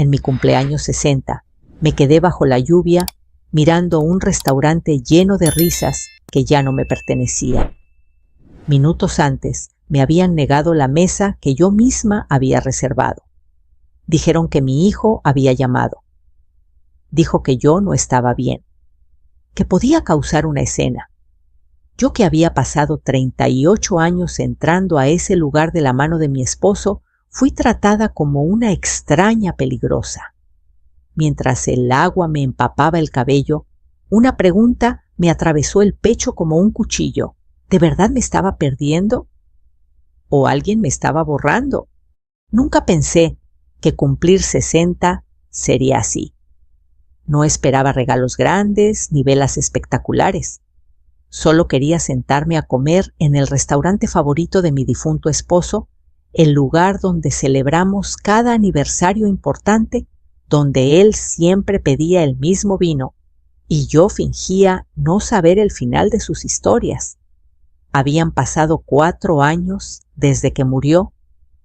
En mi cumpleaños 60, me quedé bajo la lluvia mirando un restaurante lleno de risas que ya no me pertenecía. Minutos antes me habían negado la mesa que yo misma había reservado. Dijeron que mi hijo había llamado. Dijo que yo no estaba bien, que podía causar una escena. Yo, que había pasado 38 años entrando a ese lugar de la mano de mi esposo, fui tratada como una extraña peligrosa. Mientras el agua me empapaba el cabello, una pregunta me atravesó el pecho como un cuchillo. ¿De verdad me estaba perdiendo? ¿O alguien me estaba borrando? Nunca pensé que cumplir 60 sería así. No esperaba regalos grandes ni velas espectaculares. Solo quería sentarme a comer en el restaurante favorito de mi difunto esposo, el lugar donde celebramos cada aniversario importante, donde él siempre pedía el mismo vino y yo fingía no saber el final de sus historias. Habían pasado 4 años desde que murió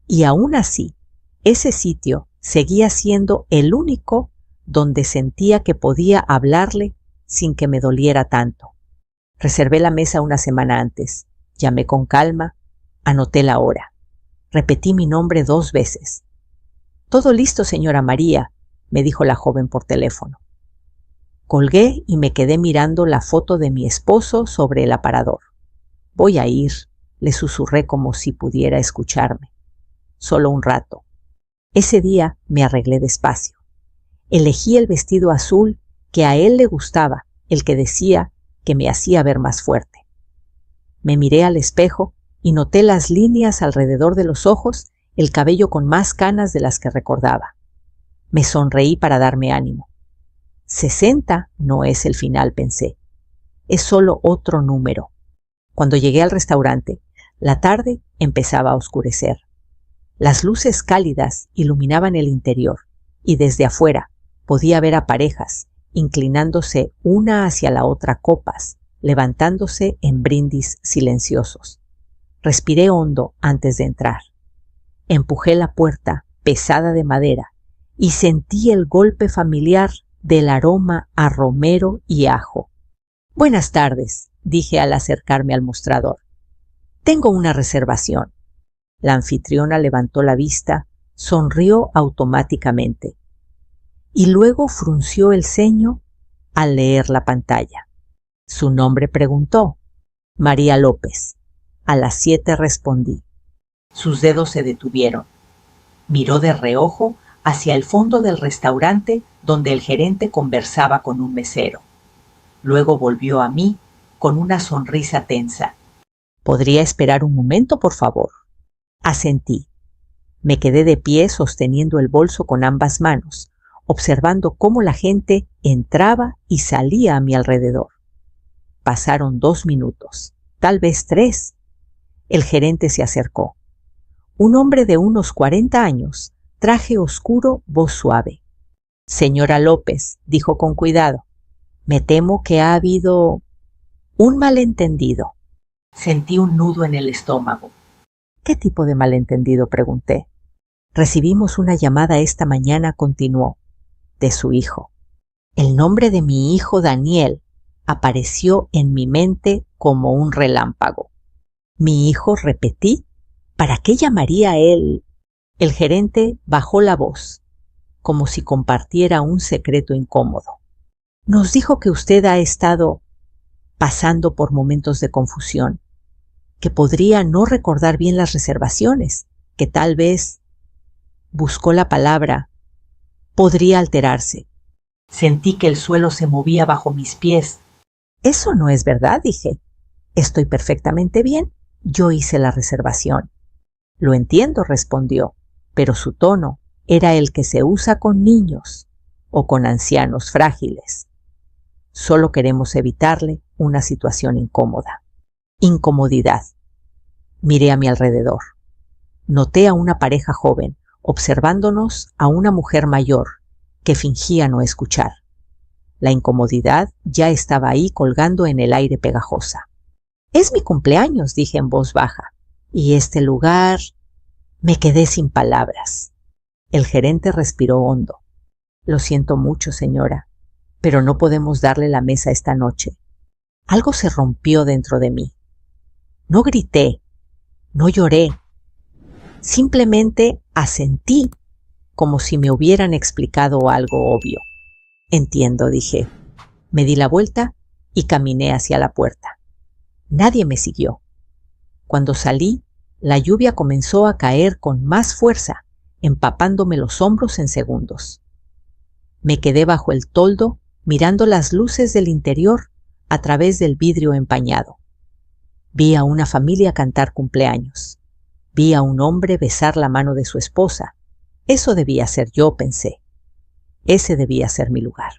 y aún así ese sitio seguía siendo el único donde sentía que podía hablarle sin que me doliera tanto. Reservé la mesa una semana antes, llamé con calma, anoté la hora. Repetí mi nombre 2 veces. «Todo listo, señora María», me dijo la joven por teléfono. Colgué y me quedé mirando la foto de mi esposo sobre el aparador. «Voy a ir», le susurré como si pudiera escucharme. «Solo un rato». Ese día me arreglé despacio. Elegí el vestido azul que a él le gustaba, el que decía que me hacía ver más fuerte. Me miré al espejo y noté las líneas alrededor de los ojos, el cabello con más canas de las que recordaba. Me sonreí para darme ánimo. 60 no es el final, pensé. Es solo otro número. Cuando llegué al restaurante, la tarde empezaba a oscurecer. Las luces cálidas iluminaban el interior y desde afuera podía ver a parejas inclinándose una hacia la otra copas, levantándose en brindis silenciosos. Respiré hondo antes de entrar. Empujé la puerta pesada de madera y sentí el golpe familiar del aroma a romero y ajo. «Buenas tardes», dije al acercarme al mostrador. «Tengo una reservación». La anfitriona levantó la vista, sonrió automáticamente y luego frunció el ceño al leer la pantalla. Su nombre preguntó. «María López». A las 7 respondí. Sus dedos se detuvieron. Miró de reojo hacia el fondo del restaurante donde el gerente conversaba con un mesero. Luego volvió a mí con una sonrisa tensa. «¿Podría esperar un momento, por favor?» Asentí. Me quedé de pie sosteniendo el bolso con ambas manos, observando cómo la gente entraba y salía a mi alrededor. Pasaron 2 minutos, tal vez 3. El gerente se acercó. Un hombre de unos 40 años, traje oscuro, voz suave. «Señora López», dijo con cuidado, «me temo que ha habido un malentendido». Sentí un nudo en el estómago. «¿Qué tipo de malentendido?», pregunté. «Recibimos una llamada esta mañana», continuó, «de su hijo. El nombre de mi hijo Daniel apareció en mi mente como un relámpago». «¿Mi hijo?», repetí. «¿Para qué llamaría él?» El gerente bajó la voz, como si compartiera un secreto incómodo. «Nos dijo que usted ha estado pasando por momentos de confusión, que podría no recordar bien las reservaciones, que tal vez», buscó la palabra, «podría alterarse». Sentí que el suelo se movía bajo mis pies. «Eso no es verdad», dije. «Estoy perfectamente bien. Yo hice la reservación». «Lo entiendo», respondió, pero su tono era el que se usa con niños o con ancianos frágiles. Solo queremos evitarle una situación incómoda. Incomodidad. Miré a mi alrededor. Noté a una pareja joven observándonos a una mujer mayor que fingía no escuchar. La incomodidad ya estaba ahí colgando en el aire pegajosa. «Es mi cumpleaños», dije en voz baja, «y este lugar...». Me quedé sin palabras. El gerente respiró hondo. Lo siento mucho, señora, pero no podemos darle la mesa esta noche. Algo se rompió dentro de mí. No grité, no lloré, simplemente asentí como si me hubieran explicado algo obvio. Entiendo, dije. Me di la vuelta y caminé hacia la puerta. Nadie me siguió. Cuando salí, la lluvia comenzó a caer con más fuerza, empapándome los hombros en segundos. Me quedé bajo el toldo mirando las luces del interior a través del vidrio empañado. Vi a una familia cantar cumpleaños. Vi a un hombre besar la mano de su esposa. Eso debía ser yo, pensé. Ese debía ser mi lugar.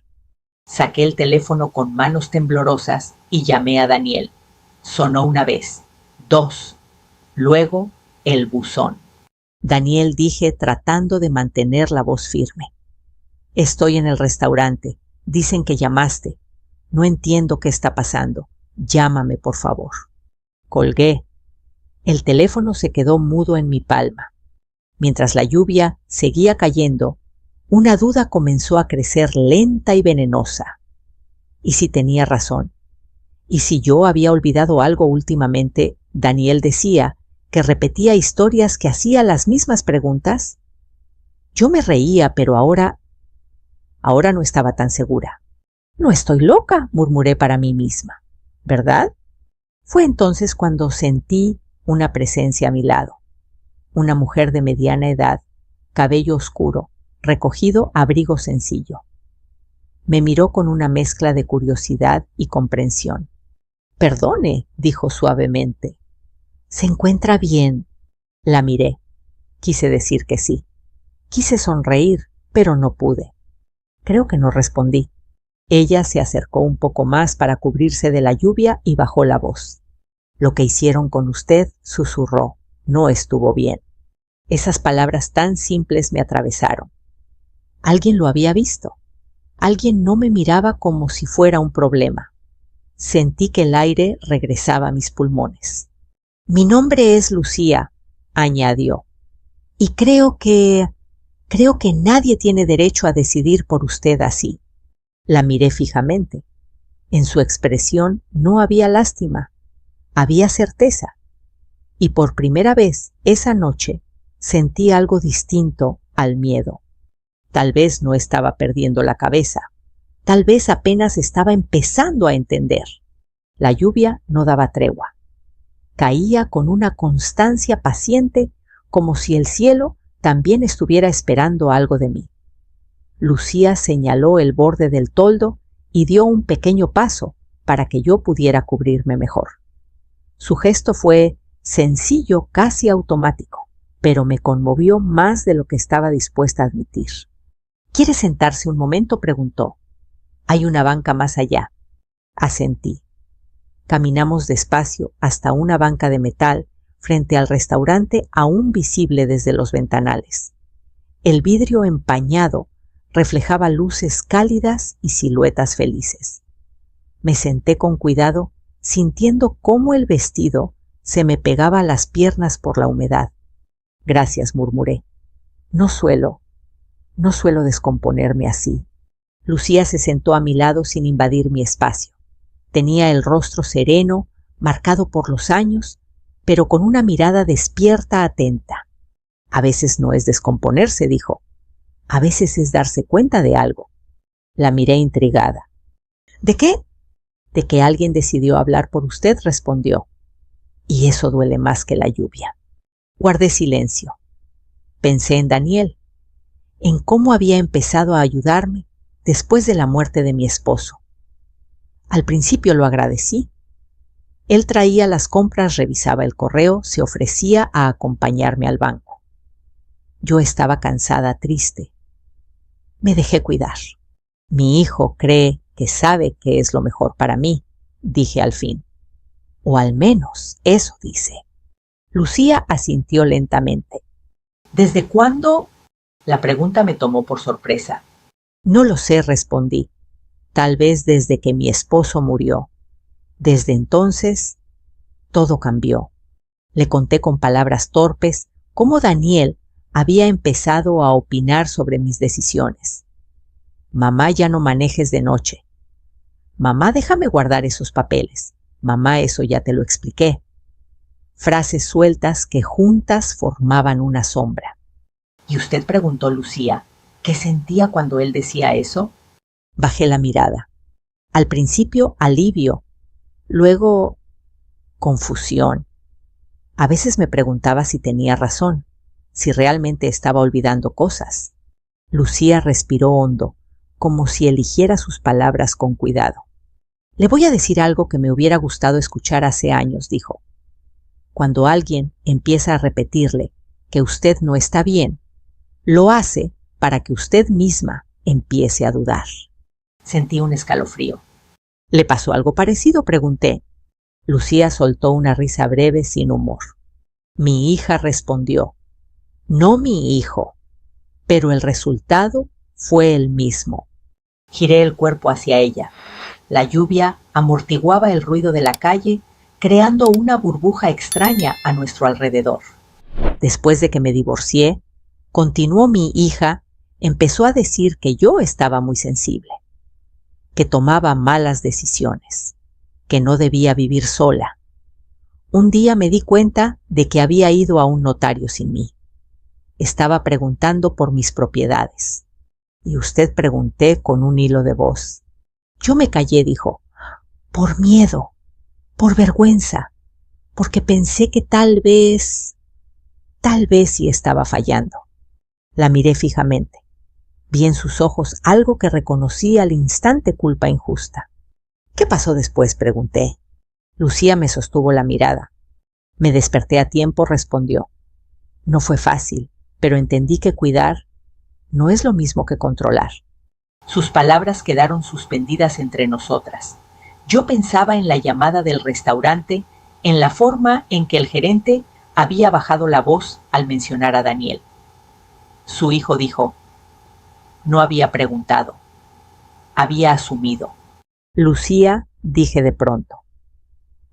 Saqué el teléfono con manos temblorosas y llamé a Daniel. Sonó una vez, 2, luego el buzón. Daniel, dije, tratando de mantener la voz firme. Estoy en el restaurante. Dicen que llamaste. No entiendo qué está pasando. Llámame, por favor. Colgué. El teléfono se quedó mudo en mi palma. Mientras la lluvia seguía cayendo, una duda comenzó a crecer lenta y venenosa. ¿Y si tenía razón? ¿Y si yo había olvidado algo últimamente? Daniel decía que repetía historias que hacía las mismas preguntas. Yo me reía, pero ahora no estaba tan segura. No estoy loca, murmuré para mí misma. ¿Verdad? Fue entonces cuando sentí una presencia a mi lado. Una mujer de mediana edad, cabello oscuro, recogido, abrigo sencillo. Me miró con una mezcla de curiosidad y comprensión. Perdone, dijo suavemente. ¿Se encuentra bien? La miré. Quise decir que sí. Quise sonreír, pero no pude. Creo que no respondí. Ella se acercó un poco más para cubrirse de la lluvia y bajó la voz. Lo que hicieron con usted, susurró, no estuvo bien. Esas palabras tan simples me atravesaron. Alguien lo había visto. Alguien no me miraba como si fuera un problema. Sentí que el aire regresaba a mis pulmones. Mi nombre es Lucía, añadió, y creo que nadie tiene derecho a decidir por usted así. La miré fijamente. En su expresión no había lástima, había certeza. Y por primera vez esa noche sentí algo distinto al miedo. Tal vez no estaba perdiendo la cabeza. Tal vez apenas estaba empezando a entender. La lluvia no daba tregua. Caía con una constancia paciente, como si el cielo también estuviera esperando algo de mí. Lucía señaló el borde del toldo y dio un pequeño paso para que yo pudiera cubrirme mejor. Su gesto fue sencillo, casi automático, pero me conmovió más de lo que estaba dispuesta a admitir. ¿Quiere sentarse un momento?, preguntó. Hay una banca más allá. Asentí. Caminamos despacio hasta una banca de metal frente al restaurante aún visible desde los ventanales. El vidrio empañado reflejaba luces cálidas y siluetas felices. Me senté con cuidado, sintiendo cómo el vestido se me pegaba a las piernas por la humedad. Gracias, murmuré. No suelo descomponerme así. Lucía se sentó a mi lado sin invadir mi espacio. Tenía el rostro sereno, marcado por los años, pero con una mirada despierta, atenta. A veces no es descomponerse, dijo. A veces es darse cuenta de algo. La miré intrigada. ¿De qué? De que alguien decidió hablar por usted, respondió. Y eso duele más que la lluvia. Guardé silencio. Pensé en Daniel, en cómo había empezado a ayudarme después de la muerte de mi esposo. Al principio lo agradecí. Él traía las compras, revisaba el correo, se ofrecía a acompañarme al banco. Yo estaba cansada, triste. Me dejé cuidar. Mi hijo cree que sabe qué es lo mejor para mí, dije al fin. O al menos eso dice. Lucía asintió lentamente. ¿Desde cuándo? La pregunta me tomó por sorpresa. No lo sé, respondí. Tal vez desde que mi esposo murió. Desde entonces, todo cambió. Le conté con palabras torpes cómo Daniel había empezado a opinar sobre mis decisiones. Mamá, ya no manejes de noche. Mamá, déjame guardar esos papeles. Mamá, eso ya te lo expliqué. Frases sueltas que juntas formaban una sombra. ¿Y usted preguntó, Lucía, qué sentía cuando él decía eso? Bajé la mirada. Al principio, alivio. Luego, confusión. A veces me preguntaba si tenía razón, si realmente estaba olvidando cosas. Lucía respiró hondo, como si eligiera sus palabras con cuidado. Le voy a decir algo que me hubiera gustado escuchar hace años, dijo. Cuando alguien empieza a repetirle que usted no está bien, lo hace para que usted misma empiece a dudar. Sentí un escalofrío. ¿Le pasó algo parecido?, pregunté. Lucía soltó una risa breve sin humor. Mi hija respondió. No mi hijo, pero el resultado fue el mismo. Giré el cuerpo hacia ella. La lluvia amortiguaba el ruido de la calle, creando una burbuja extraña a nuestro alrededor. Después de que me divorcié, continuó mi hija, empezó a decir que yo estaba muy sensible, que tomaba malas decisiones, que no debía vivir sola. Un día me di cuenta de que había ido a un notario sin mí. Estaba preguntando por mis propiedades. Y usted, pregunté con un hilo de voz. Yo me callé, dijo, por miedo, por vergüenza, porque pensé que tal vez sí estaba fallando. La miré fijamente. Vi en sus ojos algo que reconocí al instante culpa injusta. ¿Qué pasó después?, pregunté. Lucía me sostuvo la mirada. Me desperté a tiempo, respondió. No fue fácil, pero entendí que cuidar no es lo mismo que controlar. Sus palabras quedaron suspendidas entre nosotras. Yo pensaba en la llamada del restaurante, en la forma en que el gerente había bajado la voz al mencionar a Daniel. Su hijo dijo, no había preguntado, había asumido. Lucía, dije de pronto,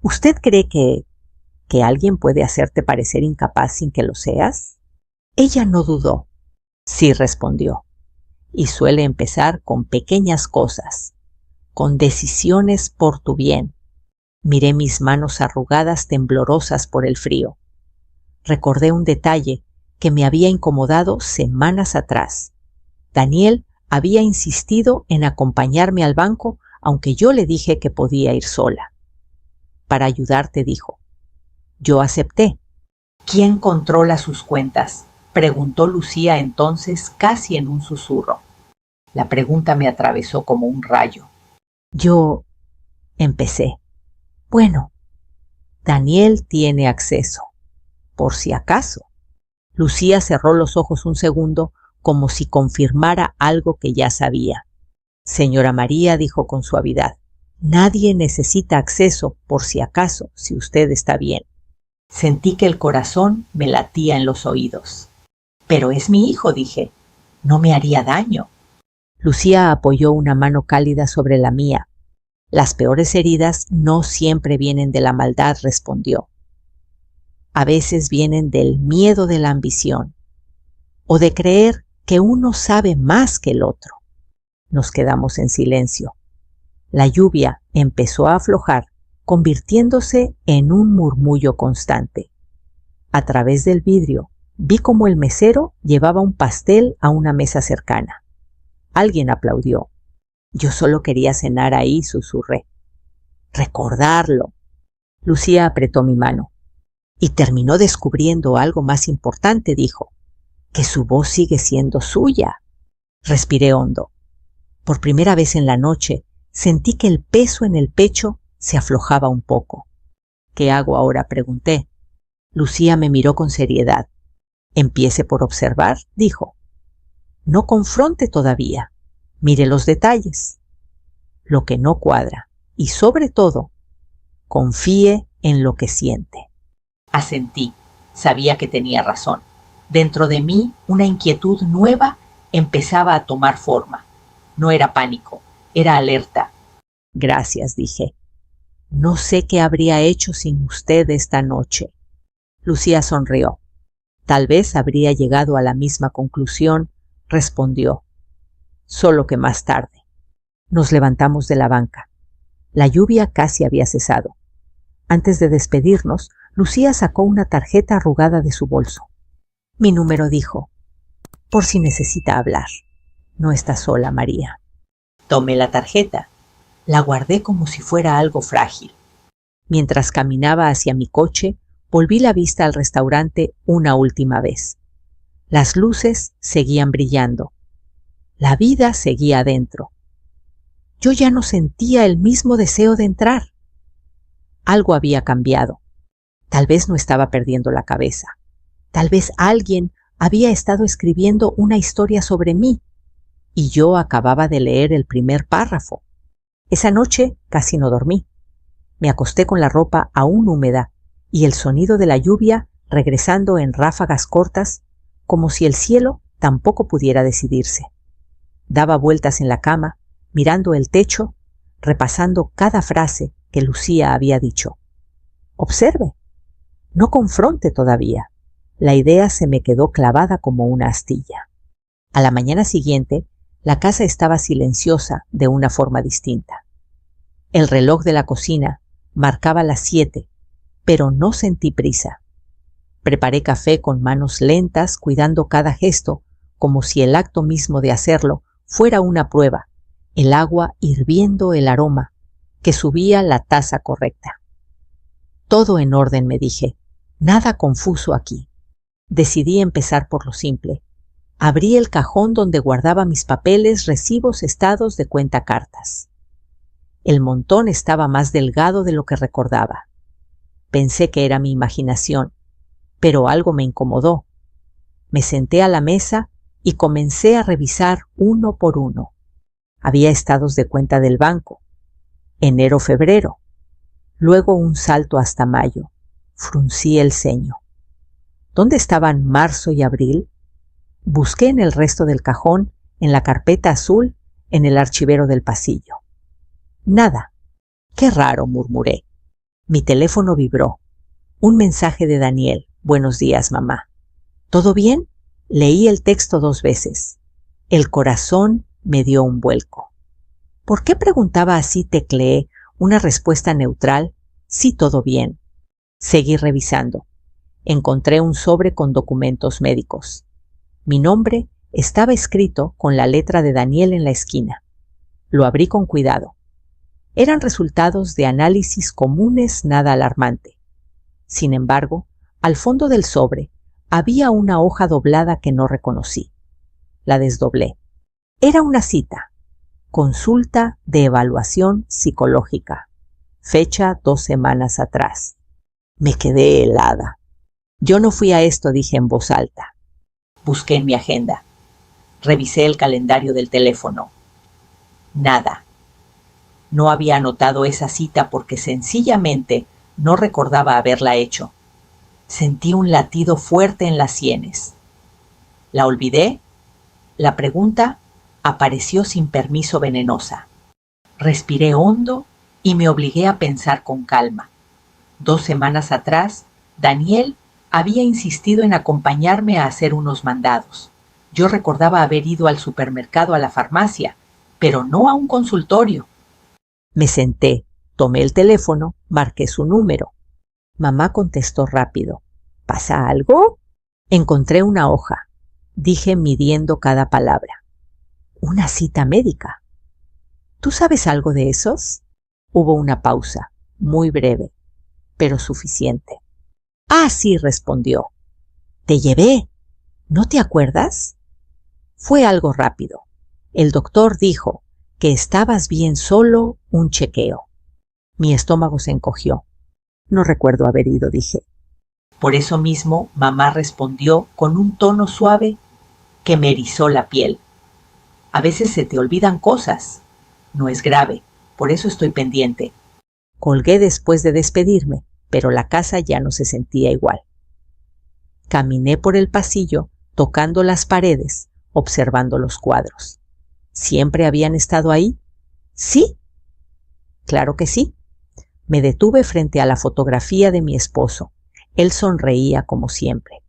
¿usted cree que alguien puede hacerte parecer incapaz sin que lo seas? Ella no dudó. Sí, respondió. Y suele empezar con pequeñas cosas, con decisiones por tu bien. Miré mis manos arrugadas, temblorosas por el frío. Recordé un detalle que me había incomodado semanas atrás. Daniel había insistido en acompañarme al banco, aunque yo le dije que podía ir sola. Para ayudarte, dijo. Yo acepté. ¿Quién controla sus cuentas?, preguntó Lucía entonces casi en un susurro. La pregunta me atravesó como un rayo. Yo empecé. Bueno, Daniel tiene acceso, por si acaso. Lucía cerró los ojos un segundo como si confirmara algo que ya sabía. Señora María, dijo con suavidad, nadie necesita acceso por si acaso, si usted está bien. Sentí que el corazón me latía en los oídos. Pero es mi hijo, dije. No me haría daño. Lucía apoyó una mano cálida sobre la mía. Las peores heridas no siempre vienen de la maldad, respondió. A veces vienen del miedo de la ambición o de creer que uno sabe más que el otro. Nos quedamos en silencio. La lluvia empezó a aflojar, convirtiéndose en un murmullo constante. A través del vidrio vi cómo el mesero llevaba un pastel a una mesa cercana. Alguien aplaudió. Yo solo quería cenar ahí, susurré. Recordarlo. Lucía apretó mi mano. Y terminó descubriendo algo más importante, dijo. Que su voz sigue siendo suya. Respiré hondo. Por primera vez en la noche sentí que el peso en el pecho se aflojaba un poco. ¿Qué hago ahora?, pregunté. Lucía me miró con seriedad. Empiece por observar, dijo. No confronte todavía. Mire los detalles. Lo que no cuadra. Y sobre todo, confíe en lo que siente. Asentí. Sabía que tenía razón. Dentro de mí, una inquietud nueva empezaba a tomar forma. No era pánico, era alerta. Gracias, dije. No sé qué habría hecho sin usted esta noche. Lucía sonrió. Tal vez habría llegado a la misma conclusión, respondió. solo que más tarde. Nos levantamos de la banca. La lluvia casi había cesado. Antes de despedirnos, Lucía sacó una tarjeta arrugada de su bolso. Mi número, dijo, por si necesita hablar. No está sola, María. Tomé la tarjeta. La guardé como si fuera algo frágil. Mientras caminaba hacia mi coche, volví la vista al restaurante una última vez. Las luces seguían brillando. La vida seguía adentro. Yo ya no sentía el mismo deseo de entrar. Algo había cambiado. Tal vez no estaba perdiendo la cabeza. Tal vez alguien había estado escribiendo una historia sobre mí y yo acababa de leer el primer párrafo. Esa noche casi no dormí. Me acosté con la ropa aún húmeda y el sonido de la lluvia regresando en ráfagas cortas, como si el cielo tampoco pudiera decidirse. Daba vueltas en la cama, mirando el techo, repasando cada frase que Lucía había dicho. Observe, no confronte todavía. La idea se me quedó clavada como una astilla. A la mañana siguiente, la casa estaba silenciosa de una forma distinta. El reloj de la cocina marcaba las 7, pero no sentí prisa. Preparé café con manos lentas, cuidando cada gesto, como si el acto mismo de hacerlo fuera una prueba, el agua hirviendo el aroma, que subía la taza correcta. Todo en orden, me dije, nada confuso aquí. Decidí empezar por lo simple. Abrí el cajón donde guardaba mis papeles, recibos, estados de cuentacartas. El montón estaba más delgado de lo que recordaba. Pensé que era mi imaginación, pero algo me incomodó. Me senté a la mesa y comencé a revisar uno por uno. Había estados de cuenta del banco. Enero-febrero. Luego un salto hasta mayo. Fruncí el ceño. ¿Dónde estaban marzo y abril? Busqué en el resto del cajón, en la carpeta azul, en el archivero del pasillo. Nada. Qué raro, murmuré. Mi teléfono vibró. Un mensaje de Daniel. Buenos días, mamá. ¿Todo bien? Leí el texto 2 veces. El corazón me dio un vuelco. ¿Por qué preguntaba así? Tecleé una respuesta neutral. Sí, todo bien. Seguí revisando. Encontré un sobre con documentos médicos. Mi nombre estaba escrito con la letra de Daniel en la esquina. Lo abrí con cuidado. Eran resultados de análisis comunes, nada alarmante. Sin embargo, al fondo del sobre había una hoja doblada que no reconocí. La desdoblé. Era una cita. Consulta de evaluación psicológica. Fecha 2 semanas atrás. Me quedé helada. Yo no fui a esto, dije en voz alta. Busqué en mi agenda. Revisé el calendario del teléfono. Nada. No había anotado esa cita porque sencillamente no recordaba haberla hecho. Sentí un latido fuerte en las sienes. ¿La olvidé? La pregunta apareció sin permiso venenosa. Respiré hondo y me obligué a pensar con calma. 2 semanas atrás, Daniel había insistido en acompañarme a hacer unos mandados. Yo recordaba haber ido al supermercado, a la farmacia, pero no a un consultorio. Me senté, tomé el teléfono, marqué su número. Mamá contestó rápido. ¿Pasa algo? Encontré una hoja, dije midiendo cada palabra. Una cita médica. ¿Tú sabes algo de esos? Hubo una pausa, muy breve, pero suficiente. Ah, sí, respondió. Te llevé. ¿No te acuerdas? Fue algo rápido. El doctor dijo que estabas bien, solo un chequeo. Mi estómago se encogió. No recuerdo haber ido, dije. Por eso mismo, mamá respondió con un tono suave que me erizó la piel. A veces se te olvidan cosas. No es grave, por eso estoy pendiente. Colgué después de despedirme, pero la casa ya no se sentía igual. Caminé por el pasillo, tocando las paredes, observando los cuadros. ¿Siempre habían estado ahí? ¿Sí? Claro que sí. Me detuve frente a la fotografía de mi esposo. Él sonreía como siempre.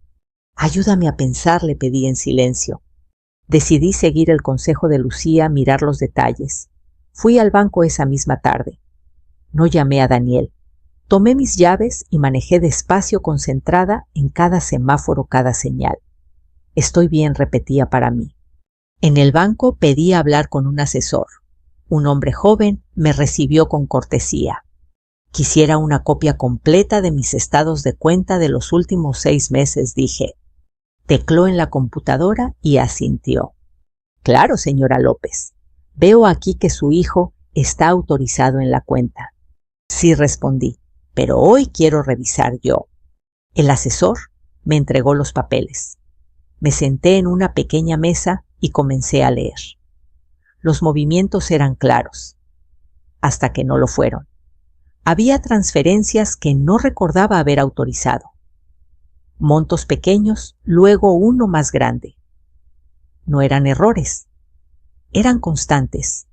Ayúdame a pensar, le pedí en silencio. Decidí seguir el consejo de Lucía, mirar los detalles. Fui al banco esa misma tarde. No llamé a Daniel. Tomé mis llaves y manejé despacio, concentrada en cada semáforo, cada señal. Estoy bien, repetía para mí. En el banco pedí hablar con un asesor. Un hombre joven me recibió con cortesía. Quisiera una copia completa de mis estados de cuenta de los últimos 6 meses, dije. Tecló en la computadora y asintió. Claro, señora López. Veo aquí que su hijo está autorizado en la cuenta. Sí, respondí, pero hoy quiero revisar yo. El asesor me entregó los papeles. Me senté en una pequeña mesa y comencé a leer. Los movimientos eran claros, hasta que no lo fueron. Había transferencias que no recordaba haber autorizado. Montos pequeños, luego uno más grande. No eran errores, eran constantes.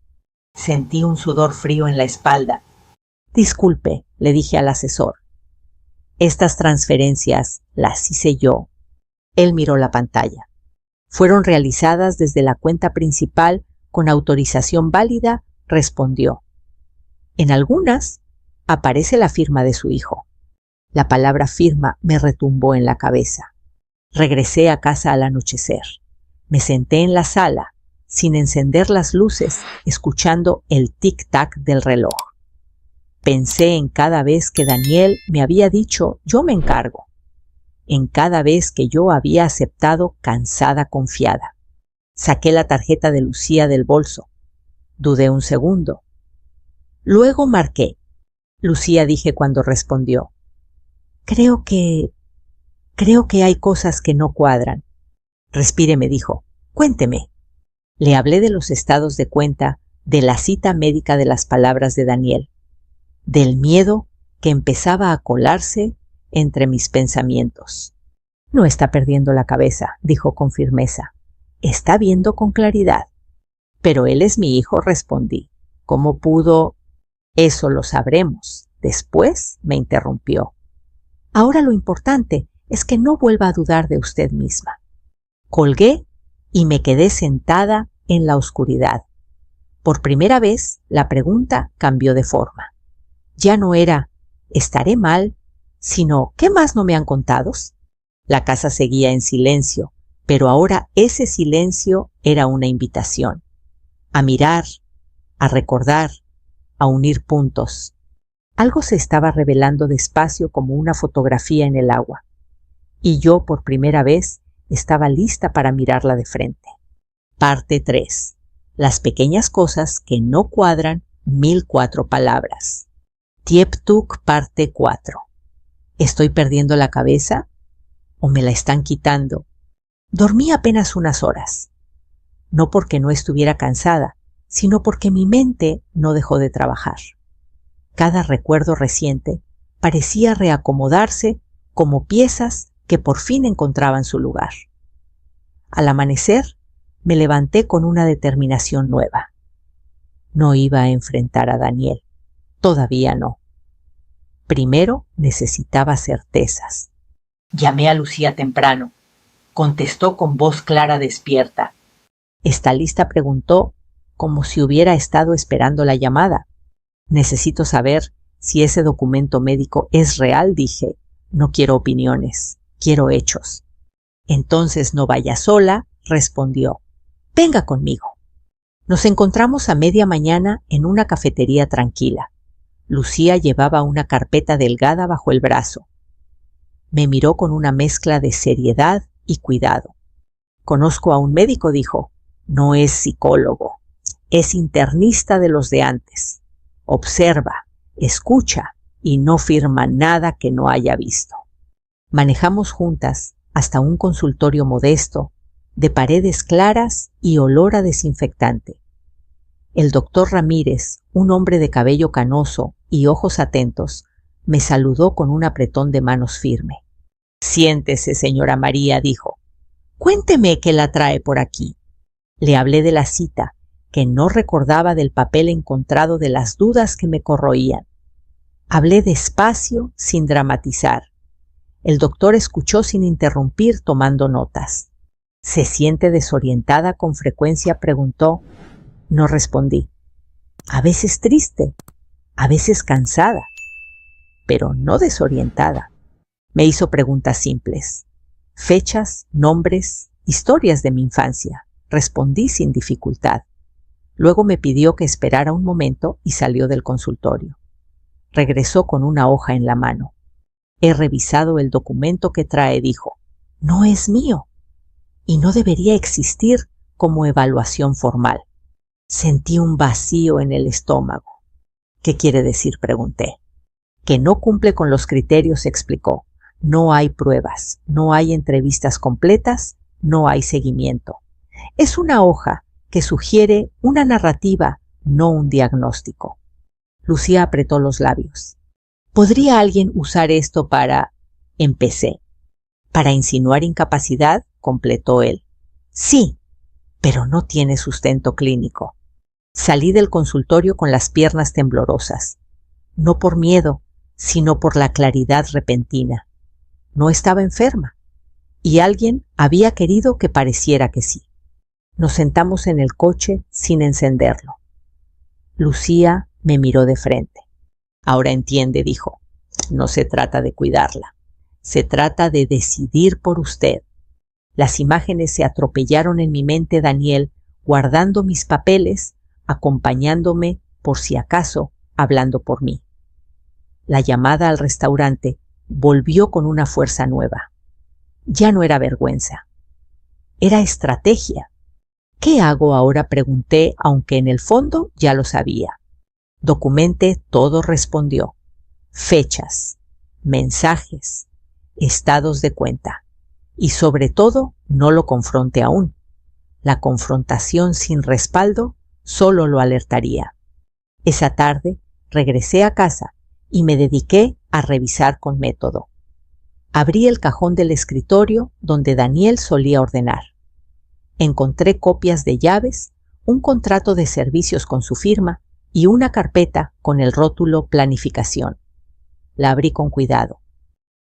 Sentí un sudor frío en la espalda. Disculpe, le dije al asesor. Estas transferencias las hice yo. Él miró la pantalla. Fueron realizadas desde la cuenta principal con autorización válida, respondió. En algunas aparece la firma de su hijo. La palabra firma me retumbó en la cabeza. Regresé a casa al anochecer. Me senté en la sala, sin encender las luces, escuchando el tic-tac del reloj. Pensé en cada vez que Daniel me había dicho yo me encargo, en cada vez que yo había aceptado cansada, confiada. Saqué la tarjeta de Lucía del bolso. Dudé un segundo. Luego marqué. Lucía, dije cuando respondió. Creo que hay cosas que no cuadran. Respire, me dijo. Cuénteme. Le hablé de los estados de cuenta, de la cita médica, de las palabras de Daniel, del miedo que empezaba a colarse entre mis pensamientos. No está perdiendo la cabeza, dijo con firmeza. Está viendo con claridad. Pero él es mi hijo, respondí. ¿Cómo pudo? Eso lo sabremos. Después me interrumpió. Ahora lo importante es que no vuelva a dudar de usted misma. Colgué y me quedé sentada en la oscuridad. Por primera vez, la pregunta cambió de forma. Ya no era ¿estaré mal?, sino ¿qué más no me han contado? La casa seguía en silencio, pero ahora ese silencio era una invitación. A mirar, a recordar, a unir puntos. Algo se estaba revelando despacio como una fotografía en el agua. Y yo, por primera vez, estaba lista para mirarla de frente. Parte 3. Las pequeñas cosas que no cuadran, 1004 palabras. Tieptuk, parte 4. ¿Estoy perdiendo la cabeza? ¿O me la están quitando? Dormí apenas unas horas. No porque no estuviera cansada, sino porque mi mente no dejó de trabajar. Cada recuerdo reciente parecía reacomodarse como piezas que por fin encontraban su lugar. Al amanecer, me levanté con una determinación nueva. No iba a enfrentar a Daniel. Todavía no. Primero necesitaba certezas. Llamé a Lucía temprano. Contestó con voz clara, despierta. ¿Está lista?, preguntó, como si hubiera estado esperando la llamada. Necesito saber si ese documento médico es real, dije. No quiero opiniones, quiero hechos. Entonces no vaya sola, respondió. Venga conmigo. Nos encontramos a media mañana en una cafetería tranquila. Lucía llevaba una carpeta delgada bajo el brazo. Me miró con una mezcla de seriedad y cuidado. Conozco a un médico, dijo. No es psicólogo, es internista de los de antes. Observa, escucha y no firma nada que no haya visto. Manejamos juntas hasta un consultorio modesto, de paredes claras y olor a desinfectante. El doctor Ramírez, un hombre de cabello canoso y ojos atentos, me saludó con un apretón de manos firme. Siéntese, señora María, dijo. Cuénteme qué la trae por aquí. Le hablé de la cita, que no recordaba, del papel encontrado, de las dudas que me corroían. Hablé despacio, sin dramatizar. El doctor escuchó sin interrumpir, tomando notas. ¿Se siente desorientada con frecuencia?, preguntó. No respondí. A veces triste, a veces cansada, pero no desorientada. Me hizo preguntas simples. Fechas, nombres, historias de mi infancia. Respondí sin dificultad. Luego me pidió que esperara un momento y salió del consultorio. Regresó con una hoja en la mano. He revisado el documento que trae, dijo. No es mío y no debería existir como evaluación formal. Sentí un vacío en el estómago. ¿Qué quiere decir?, pregunté. Que no cumple con los criterios, explicó. No hay pruebas, no hay entrevistas completas, no hay seguimiento. Es una hoja que sugiere una narrativa, no un diagnóstico. Lucía apretó los labios. ¿Podría alguien usar esto para...? Empecé. ¿Para insinuar incapacidad?, completó él. Sí, pero no tiene sustento clínico. Salí del consultorio con las piernas temblorosas. No por miedo, sino por la claridad repentina. No estaba enferma, y alguien había querido que pareciera que sí. Nos sentamos en el coche sin encenderlo. Lucía me miró de frente. Ahora entiende, dijo. No se trata de cuidarla. Se trata de decidir por usted. Las imágenes se atropellaron en mi mente, Daniel, guardando mis papeles, acompañándome, por si acaso, hablando por mí. La llamada al restaurante volvió con una fuerza nueva. Ya no era vergüenza. Era estrategia. ¿Qué hago ahora?, pregunté, aunque en el fondo ya lo sabía. Documente todo, respondió. Fechas, mensajes, estados de cuenta. Y sobre todo, no lo confronte aún. La confrontación sin respaldo solo lo alertaría. Esa tarde regresé a casa y me dediqué a revisar con método. Abrí el cajón del escritorio donde Daniel solía ordenar. Encontré copias de llaves, un contrato de servicios con su firma y una carpeta con el rótulo Planificación. La abrí con cuidado.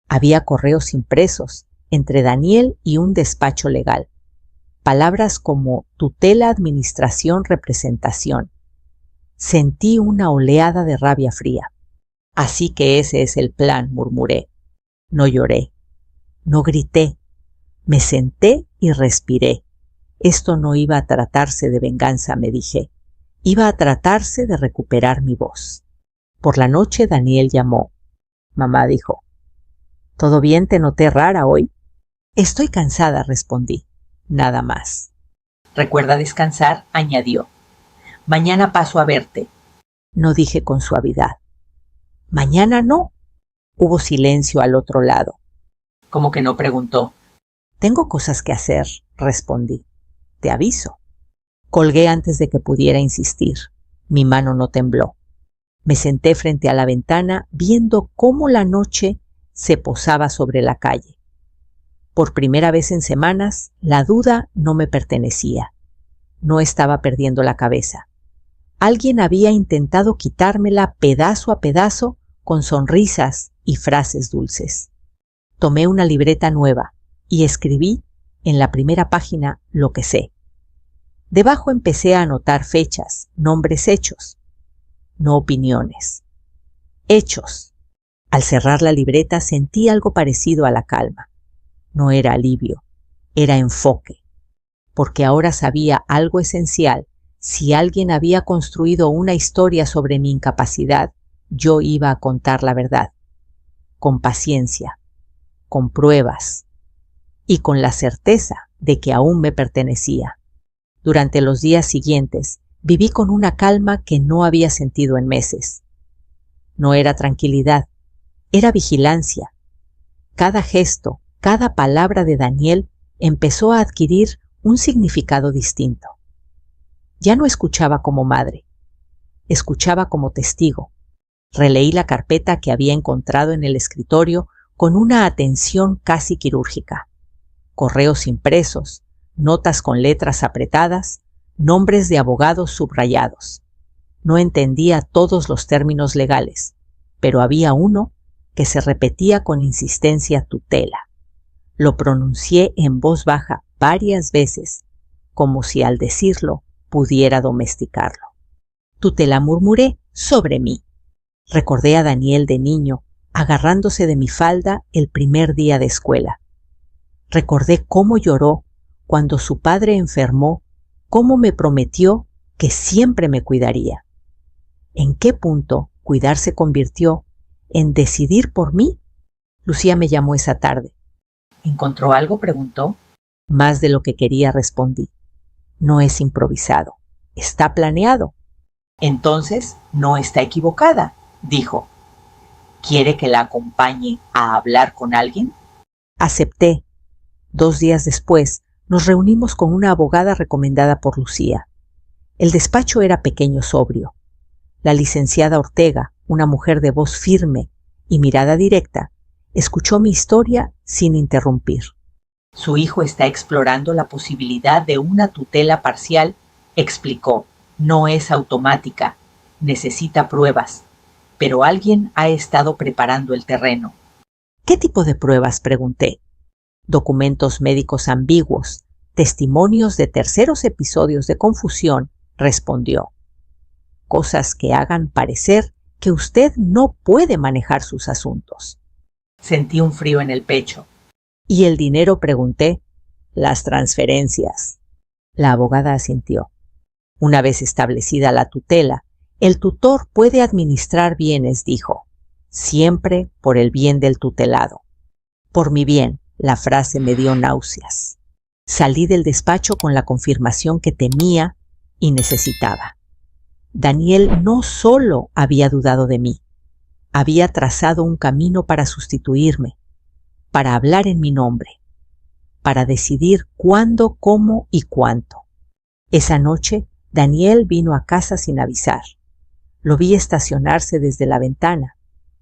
Había correos impresos entre Daniel y un despacho legal. Palabras como tutela, administración, representación. Sentí una oleada de rabia fría. Así que ese es el plan, murmuré. No lloré, no grité. Me senté y respiré. Esto no iba a tratarse de venganza, me dije. Iba a tratarse de recuperar mi voz. Por la noche Daniel llamó. Mamá, dijo. ¿Todo bien? ¿Te noté rara hoy? Estoy cansada, respondí. Nada más. Recuerda descansar, añadió. Mañana paso a verte. No, dije con suavidad. Mañana no. Hubo silencio al otro lado. ¿Cómo que no?, preguntó. Tengo cosas que hacer, respondí. Te aviso. Colgué antes de que pudiera insistir. Mi mano no tembló. Me senté frente a la ventana viendo cómo la noche se posaba sobre la calle. Por primera vez en semanas, la duda no me pertenecía. No estaba perdiendo la cabeza. Alguien había intentado quitármela pedazo a pedazo con sonrisas y frases dulces. Tomé una libreta nueva y escribí en la primera página lo que sé. Debajo empecé a anotar fechas, nombres hechos, no opiniones. Hechos. Al cerrar la libreta sentí algo parecido a la calma. No era alivio, era enfoque, porque ahora sabía algo esencial. Si alguien había construido una historia sobre mi incapacidad, yo iba a contar la verdad, con paciencia, con pruebas y con la certeza de que aún me pertenecía. Durante los días siguientes viví con una calma que no había sentido en meses. No era tranquilidad, era vigilancia. Cada gesto, cada palabra de Daniel empezó a adquirir un significado distinto. Ya no escuchaba como madre, escuchaba como testigo. Releí la carpeta que había encontrado en el escritorio con una atención casi quirúrgica. Correos impresos, notas con letras apretadas, nombres de abogados subrayados. No entendía todos los términos legales, pero había uno que se repetía con insistencia: tutela. Lo pronuncié en voz baja varias veces, como si al decirlo pudiera domesticarlo. Tutela, murmuré, sobre mí. Recordé a Daniel de niño, agarrándose de mi falda el primer día de escuela. Recordé cómo lloró cuando su padre enfermó, cómo me prometió que siempre me cuidaría. ¿En qué punto cuidar se convirtió en decidir por mí? Lucía me llamó esa tarde. ¿Encontró algo?, preguntó. Más de lo que quería, respondí. No es improvisado, está planeado. Entonces no está equivocada, dijo. ¿Quiere que la acompañe a hablar con alguien? Acepté. 2 días después nos reunimos con una abogada recomendada por Lucía. El despacho era pequeño, sobrio. La licenciada Ortega, una mujer de voz firme y mirada directa, escuchó mi historia sin interrumpir. Su hijo está explorando la posibilidad de una tutela parcial, explicó. No es automática, necesita pruebas, pero alguien ha estado preparando el terreno. ¿Qué tipo de pruebas?, pregunté. Documentos médicos ambiguos, testimonios de terceros episodios de confusión, respondió. Cosas que hagan parecer que usted no puede manejar sus asuntos. Sentí un frío en el pecho. ¿Y el dinero?, pregunté. Las transferencias. La abogada asintió. Una vez establecida la tutela, el tutor puede administrar bienes, dijo, siempre por el bien del tutelado. Por mi bien, la frase me dio náuseas. Salí del despacho con la confirmación que temía y necesitaba. Daniel no solo había dudado de mí, había trazado un camino para sustituirme, para hablar en mi nombre, para decidir cuándo, cómo y cuánto. Esa noche, Daniel vino a casa sin avisar. Lo vi estacionarse desde la ventana.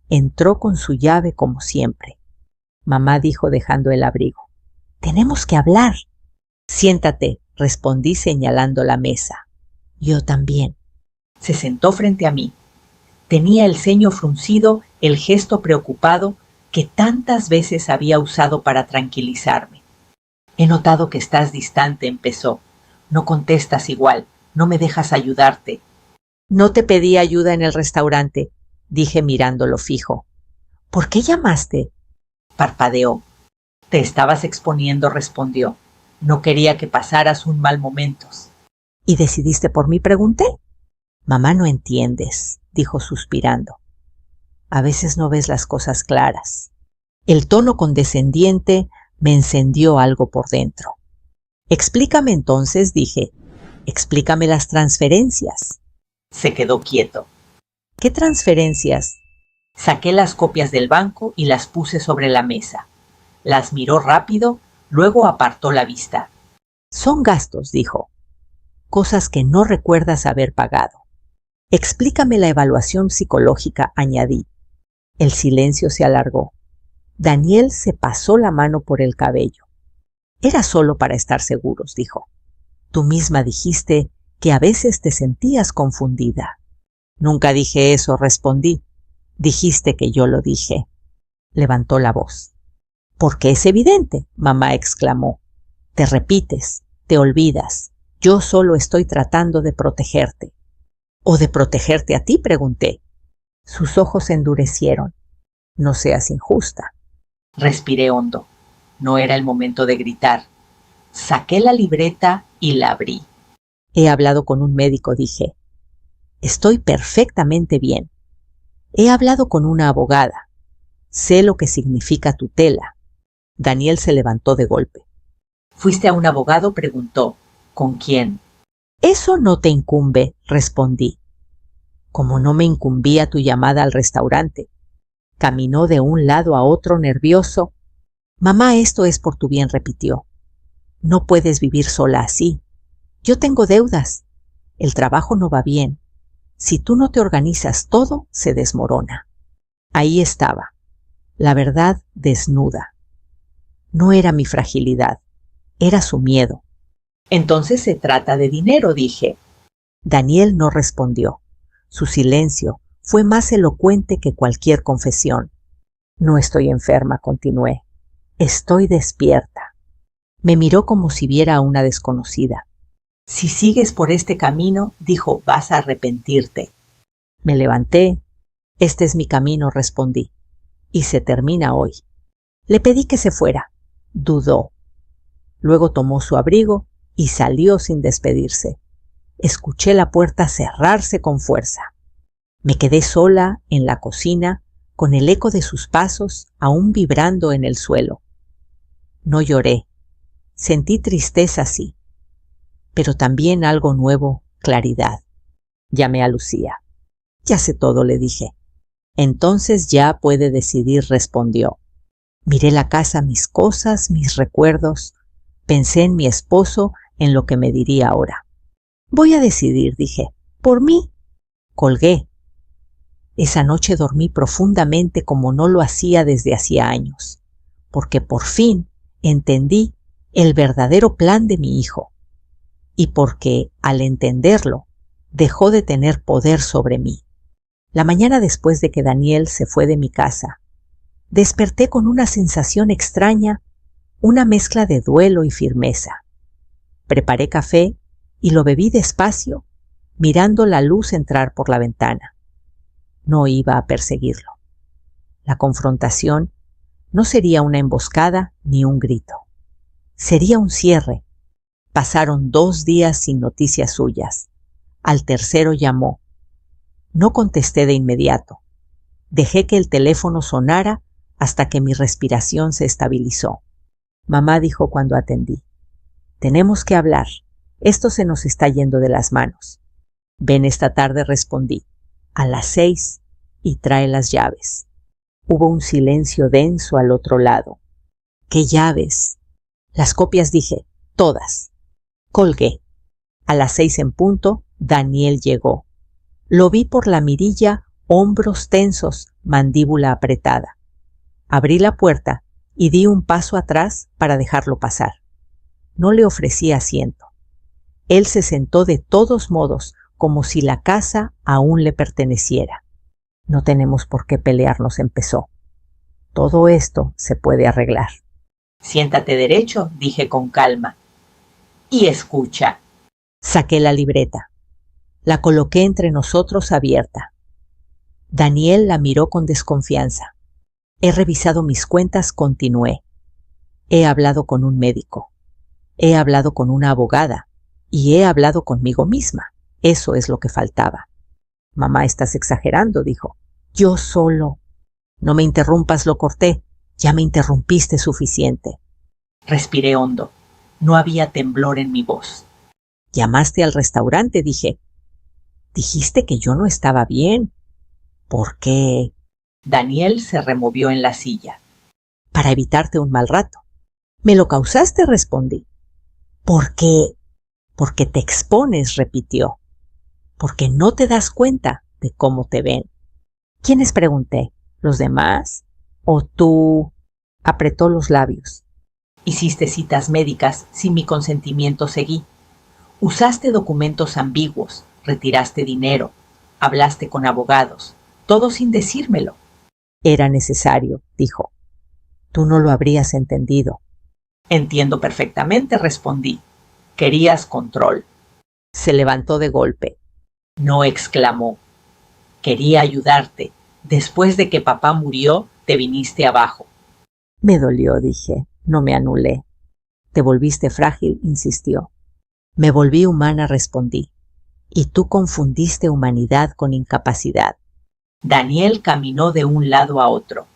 Entró con su llave como siempre. Mamá dijo dejando el abrigo. «Tenemos que hablar». «Siéntate», respondí señalando la mesa. «Yo también». Se sentó frente a mí. Tenía el ceño fruncido, el gesto preocupado que tantas veces había usado para tranquilizarme. «He notado que estás distante», empezó. «No contestas igual, no me dejas ayudarte». «No te pedí ayuda en el restaurante», dije mirándolo fijo. «¿Por qué llamaste?». Parpadeó. «Te estabas exponiendo», respondió. «No quería que pasaras un mal momento». «¿Y decidiste por mí?», pregunté. «Mamá, no entiendes», dijo suspirando. «A veces no ves las cosas claras». El tono condescendiente me encendió algo por dentro. «Explícame entonces», dije. «Explícame las transferencias». Se quedó quieto. «¿Qué transferencias?». Saqué las copias del banco y las puse sobre la mesa. Las miró rápido, luego apartó la vista. «Son gastos», dijo. «Cosas que no recuerdas haber pagado». «Explícame la evaluación psicológica», añadí. El silencio se alargó. Daniel se pasó la mano por el cabello. «Era solo para estar seguros», dijo. «Tú misma dijiste que a veces te sentías confundida». «Nunca dije eso», respondí. «Dijiste que yo lo dije». Levantó la voz. «Porque es evidente», mamá exclamó. «Te repites, te olvidas. Yo solo estoy tratando de protegerte». «¿O de protegerte a ti?», pregunté. Sus ojos se endurecieron. «No seas injusta». Respiré hondo. No era el momento de gritar. Saqué la libreta y la abrí. «He hablado con un médico», dije. «Estoy perfectamente bien. He hablado con una abogada. Sé lo que significa tutela». Daniel se levantó de golpe. «¿Fuiste a un abogado?», preguntó. «¿Con quién?». «Eso no te incumbe», respondí. Como no me incumbía tu llamada al restaurante. Caminó de un lado a otro nervioso. «Mamá, esto es por tu bien», repitió. «No puedes vivir sola así. Yo tengo deudas. El trabajo no va bien. Si tú no te organizas, todo se desmorona». Ahí estaba, la verdad desnuda. No era mi fragilidad, era su miedo. «Entonces se trata de dinero», dije. Daniel no respondió. Su silencio fue más elocuente que cualquier confesión. «No estoy enferma», continué. «Estoy despierta». Me miró como si viera a una desconocida. Si sigues por este camino, dijo, vas a arrepentirte. Me levanté. Este es mi camino, respondí. Y se termina hoy. Le pedí que se fuera. Dudó. Luego tomó su abrigo y salió sin despedirse. Escuché la puerta cerrarse con fuerza. Me quedé sola en la cocina, con el eco de sus pasos aún vibrando en el suelo. No lloré. Sentí tristeza, sí, pero también algo nuevo, claridad. Llamé a Lucía. Ya sé todo, le dije. Entonces ya puede decidir, respondió. Miré la casa, mis cosas, mis recuerdos. Pensé en mi esposo, en lo que me diría ahora. Voy a decidir, dije. ¿Por mí? Colgué. Esa noche dormí profundamente como no lo hacía desde hacía años, porque por fin entendí el verdadero plan de mi hijo, y porque, al entenderlo, dejó de tener poder sobre mí. La mañana después de que Daniel se fue de mi casa, desperté con una sensación extraña, una mezcla de duelo y firmeza. Preparé café y lo bebí despacio, mirando la luz entrar por la ventana. No iba a perseguirlo. La confrontación no sería una emboscada ni un grito. Sería un cierre. Pasaron 2 días sin noticias suyas. Al tercero llamó. No contesté de inmediato. Dejé que el teléfono sonara hasta que mi respiración se estabilizó. Mamá dijo cuando atendí. Tenemos que hablar. Esto se nos está yendo de las manos. Ven esta tarde, respondí. A las 6 y trae las llaves. Hubo un silencio denso al otro lado. ¿Qué llaves? Las copias, dije, todas. Colgué. A las 6 en punto, Daniel llegó. Lo vi por la mirilla, hombros tensos, mandíbula apretada. Abrí la puerta y di un paso atrás para dejarlo pasar. No le ofrecí asiento. Él se sentó de todos modos, como si la casa aún le perteneciera. No tenemos por qué pelearnos, empezó. Todo esto se puede arreglar. Siéntate derecho, dije con calma. Y escucha. Saqué la libreta. La coloqué entre nosotros abierta. Daniel la miró con desconfianza. He revisado mis cuentas, continué. He hablado con un médico. He hablado con una abogada. Y he hablado conmigo misma. Eso es lo que faltaba. Mamá, estás exagerando, dijo. Yo solo. No me interrumpas, lo corté. Ya me interrumpiste suficiente. Respiré hondo. No había temblor en mi voz. Llamaste al restaurante, dije. Dijiste que yo no estaba bien. ¿Por qué? Daniel se removió en la silla. Para evitarte un mal rato. Me lo causaste, respondí. ¿Por qué? Porque te expones, repitió. Porque no te das cuenta de cómo te ven. ¿Quiénes? Pregunté. ¿Los demás? ¿O tú? Apretó los labios. Hiciste citas médicas sin mi consentimiento, seguí. Usaste documentos ambiguos, retiraste dinero, hablaste con abogados, todo sin decírmelo. Era necesario, dijo. Tú no lo habrías entendido. Entiendo perfectamente, respondí. Querías control. Se levantó de golpe. No, exclamó. Quería ayudarte. Después de que papá murió, te viniste abajo. Me dolió, dije. No me anulé. Te volviste frágil, insistió. Me volví humana, respondí. Y tú confundiste humanidad con incapacidad. Daniel caminó de un lado a otro.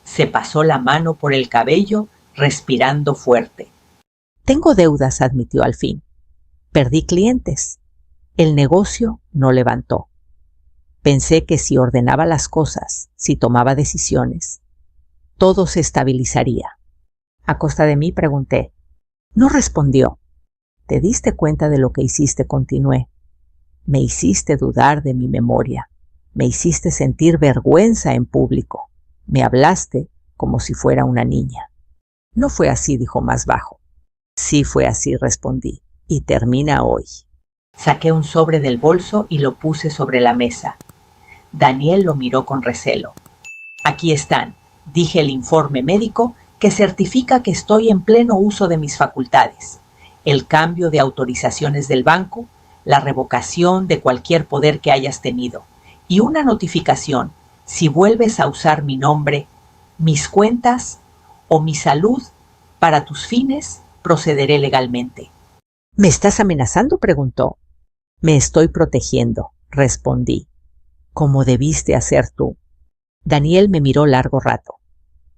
Se pasó la mano por el cabello, respirando fuerte. Tengo deudas, admitió al fin. Perdí clientes. El negocio no levantó. Pensé que si ordenaba las cosas, si tomaba decisiones, todo se estabilizaría. A costa de mí, pregunté. No respondió. ¿Te diste cuenta de lo que hiciste? Continué. Me hiciste dudar de mi memoria. Me hiciste sentir vergüenza en público. Me hablaste como si fuera una niña. No fue así, dijo más bajo. Sí fue así, respondí. Y termina hoy. Saqué un sobre del bolso y lo puse sobre la mesa. Daniel lo miró con recelo. Aquí están, dije el informe médico que certifica que estoy en pleno uso de mis facultades, el cambio de autorizaciones del banco, la revocación de cualquier poder que hayas tenido y una notificación si vuelves a usar mi nombre, mis cuentas o mi salud para tus fines, procederé legalmente. ¿Me estás amenazando?, preguntó. Me estoy protegiendo, respondí. Como debiste hacer tú. Daniel me miró largo rato.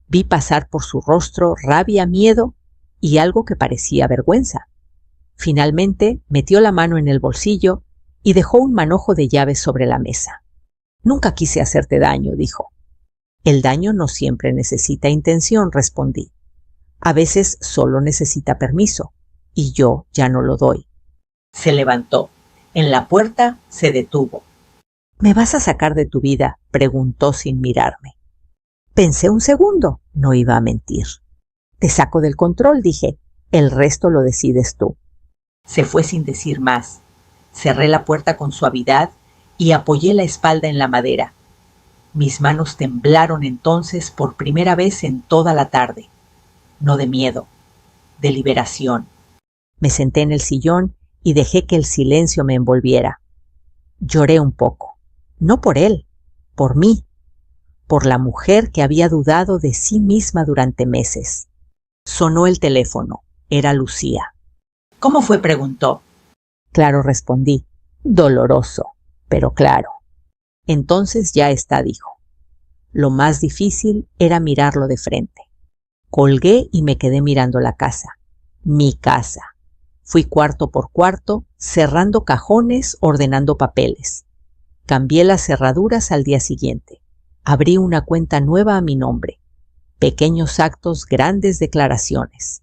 Vi pasar por su rostro rabia, miedo y algo que parecía vergüenza. Finalmente metió la mano en el bolsillo y dejó un manojo de llaves sobre la mesa. Nunca quise hacerte daño, dijo. El daño no siempre necesita intención, respondí. A veces solo necesita permiso, y yo ya no lo doy. Se levantó. En la puerta se detuvo. ¿Me vas a sacar de tu vida?, preguntó sin mirarme. Pensé un segundo, no iba a mentir. Te saco del control, dije. El resto lo decides tú. Se fue sin decir más. Cerré la puerta con suavidad y apoyé la espalda en la madera. Mis manos temblaron entonces por primera vez en toda la tarde. No de miedo, de liberación. Me senté en el sillón y dejé que el silencio me envolviera. Lloré un poco. No por él, por mí. Por la mujer que había dudado de sí misma durante meses. Sonó el teléfono. Era Lucía. ¿Cómo fue?, preguntó. Claro, respondí. Doloroso, pero claro. Entonces ya está, dijo. Lo más difícil era mirarlo de frente. Colgué y me quedé mirando la casa. Mi casa. Fui cuarto por cuarto, cerrando cajones, ordenando papeles. Cambié las cerraduras al día siguiente. Abrí una cuenta nueva a mi nombre. Pequeños actos, grandes declaraciones.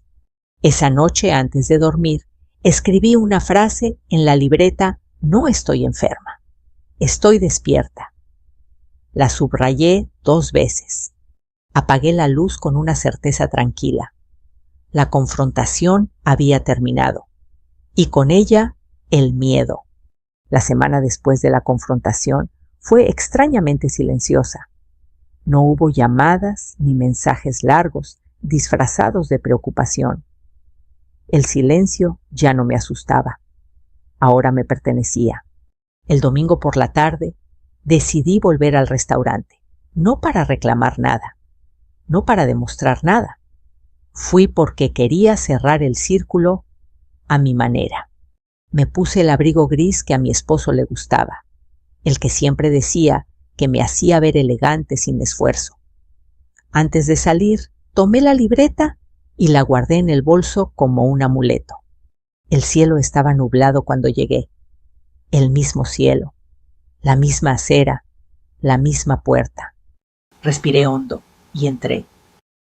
Esa noche, antes de dormir, escribí una frase en la libreta: no estoy enferma. Estoy despierta. La subrayé 2 veces. Apagué la luz con una certeza tranquila. La confrontación había terminado. Y con ella, el miedo. La semana después de la confrontación fue extrañamente silenciosa. No hubo llamadas ni mensajes largos, disfrazados de preocupación. El silencio ya no me asustaba. Ahora me pertenecía. El domingo por la tarde decidí volver al restaurante, no para reclamar nada, no para demostrar nada. Fui porque quería cerrar el círculo a mi manera. Me puse el abrigo gris que a mi esposo le gustaba, el que siempre decía que me hacía ver elegante sin esfuerzo. Antes de salir, tomé la libreta y la guardé en el bolso como un amuleto. El cielo estaba nublado cuando llegué. El mismo cielo, la misma acera, la misma puerta. Respiré hondo y entré.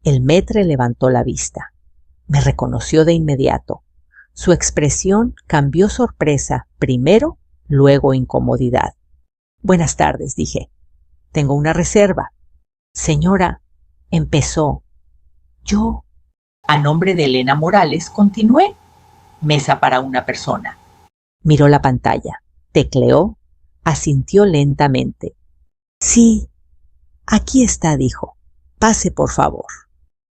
El maître levantó la vista. Me reconoció de inmediato. Su expresión cambió sorpresa, primero, luego incomodidad. Buenas tardes, dije. Tengo una reserva. Señora, empezó. Yo. A nombre de Elena Morales, continué. Mesa para una persona. Miró la pantalla, tecleó, asintió lentamente. Sí, aquí está, dijo. Pase, por favor.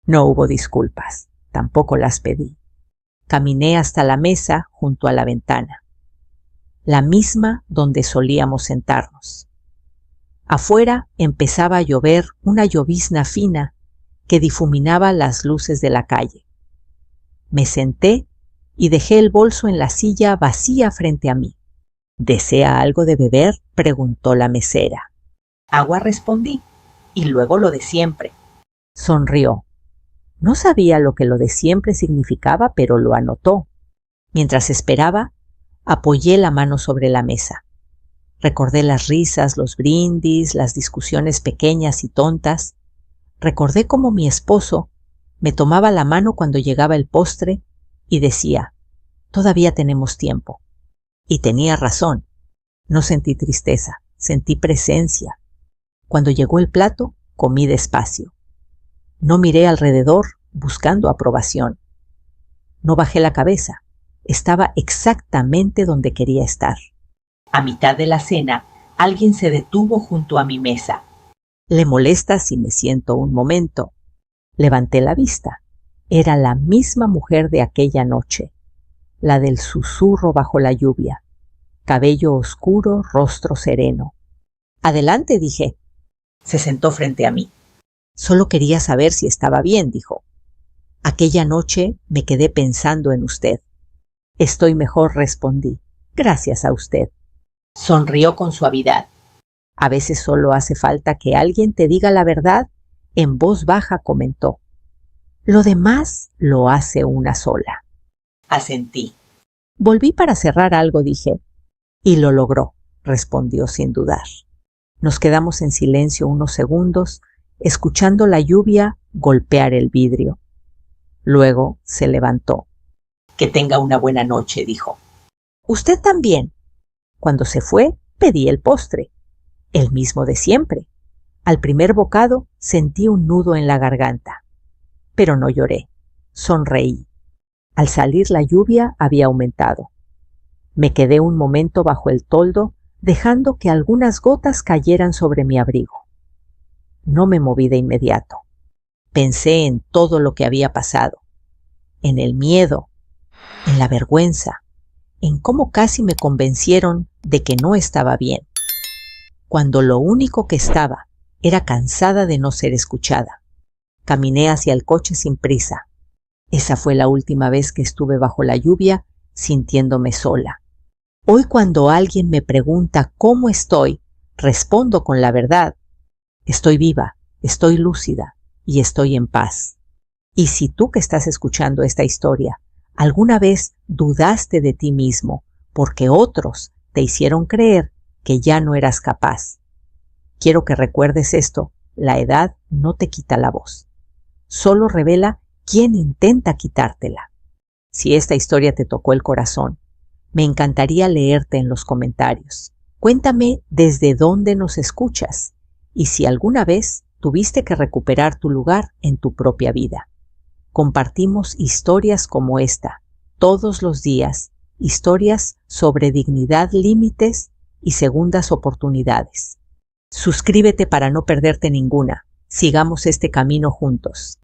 No hubo disculpas, tampoco las pedí. Caminé hasta la mesa junto a la ventana, la misma donde solíamos sentarnos. Afuera empezaba a llover una llovizna fina que difuminaba las luces de la calle. Me senté y dejé el bolso en la silla vacía frente a mí. ¿Desea algo de beber?, preguntó la mesera. Agua, respondí, y luego lo de siempre. Sonrió. No sabía lo que lo de siempre significaba, pero lo anotó. Mientras esperaba, apoyé la mano sobre la mesa. Recordé las risas, los brindis, las discusiones pequeñas y tontas. Recordé cómo mi esposo me tomaba la mano cuando llegaba el postre y decía: todavía tenemos tiempo. Y tenía razón. No sentí tristeza, sentí presencia. Cuando llegó el plato, comí despacio. No miré alrededor buscando aprobación. No bajé la cabeza. Estaba exactamente donde quería estar. A mitad de la cena, alguien se detuvo junto a mi mesa. ¿Le molesta si me siento un momento? Levanté la vista. Era la misma mujer de aquella noche, la del susurro bajo la lluvia. Cabello oscuro, rostro sereno. Adelante, dije. Se sentó frente a mí. Solo quería saber si estaba bien, dijo. Aquella noche me quedé pensando en usted. Estoy mejor, respondí. Gracias a usted. Sonrió con suavidad. A veces solo hace falta que alguien te diga la verdad, en voz baja comentó. Lo demás lo hace una sola. Asentí. Volví para cerrar algo, dije. Y lo logró, respondió sin dudar. Nos quedamos en silencio unos segundos, escuchando la lluvia golpear el vidrio. Luego se levantó. Que tenga una buena noche, dijo. Usted también. Cuando se fue, pedí el postre, el mismo de siempre. Al primer bocado sentí un nudo en la garganta. Pero no lloré, sonreí. Al salir la lluvia había aumentado. Me quedé un momento bajo el toldo, dejando que algunas gotas cayeran sobre mi abrigo. No me moví de inmediato. Pensé en todo lo que había pasado, en el miedo, en la vergüenza, en cómo casi me convencieron de que no estaba bien, cuando lo único que estaba era cansada de no ser escuchada. Caminé hacia el coche sin prisa. Esa fue la última vez que estuve bajo la lluvia sintiéndome sola. Hoy cuando alguien me pregunta cómo estoy, respondo con la verdad. Estoy viva, estoy lúcida y estoy en paz. Y si tú que estás escuchando esta historia, alguna vez dudaste de ti mismo porque otros te hicieron creer que ya no eras capaz, quiero que recuerdes esto: la edad no te quita la voz, solo revela quién intenta quitártela. Si esta historia te tocó el corazón, me encantaría leerte en los comentarios. Cuéntame desde dónde nos escuchas y si alguna vez tuviste que recuperar tu lugar en tu propia vida. Compartimos historias como esta todos los días, historias sobre dignidad, límites y segundas oportunidades. Suscríbete para no perderte ninguna. Sigamos este camino juntos.